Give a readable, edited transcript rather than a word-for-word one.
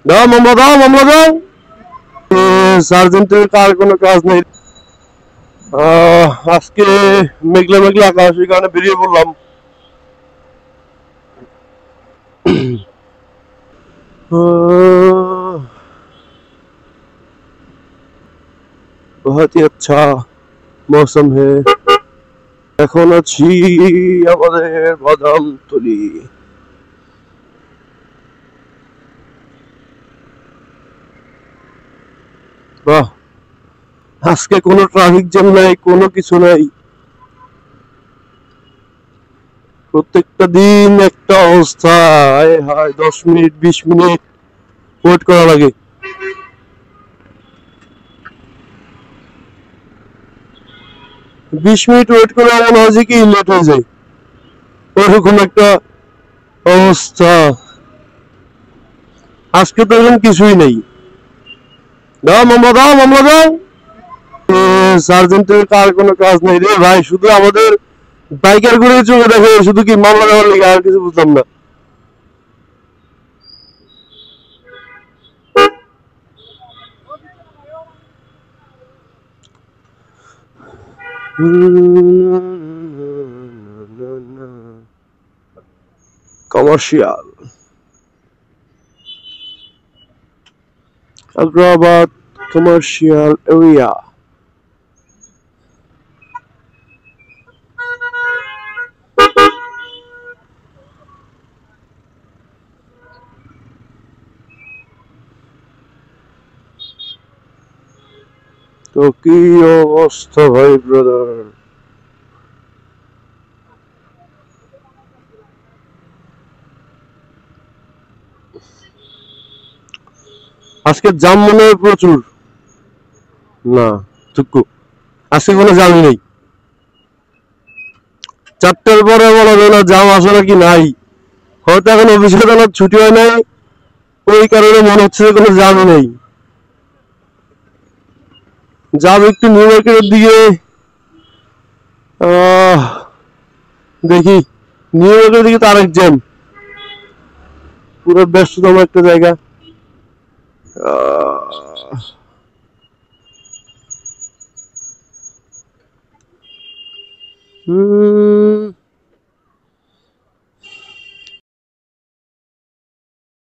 দাও মামলা, দাও মামলা, দাও। সার্জেন্টের কার কোনো কাজ নেই। আজকে মেঘলা মেঘলা আকাশ, এই কারণে বেরিয়ে পড়লাম। बहुत ही अच्छा मौसम है। এখন আছি আমাদের বাদামতলী। বাহ, আজকে কোনো ট্রাফিক জ্যাম নাই, কোনো কিছু নাই। প্রত্যেকটা দিন একটা অবস্থা। হায় হায়, 10 মিনিট 20 মিনিট ওয়েট করা লাগে। 20 মিনিট ওয়েট করে এমন হয় যে কি লেট হয়ে যায়, ওরকম একটা অবস্থা। আজকে তো এরকম কিছুই নেই। দাও মামলা, দাও মামলা, দাও। সার্জেন্টের কার কোনো কাজ নেই রে ভাই, শুধু আমাদের বাইকার করে চোখে দেখে, শুধু কি মামলা দেওয়ার লেগে, আর কিছু বুঝলাম না। Commercial Agrabad commercial area. তো কি অবস্থা ভাই ব্রাদার? আজকে জাম মনে হয় প্রচুর। না, টুকু আজকে কোনো জামই নেই। 4টার পরে বলা যায় না জাম আসে নাকি নাই। হয়তো এখন অফিসে জানার ছুটি হয় নাই, ওই কারণে মনে হচ্ছে যে কোনো জামই নেই। জাম একটু নিউ মার্কেটের দিকে। দেখি, নিউ মার্কেটের দিকে তো আরেক জ্যাম, পুরো ব্যস্ততম একটা জায়গা।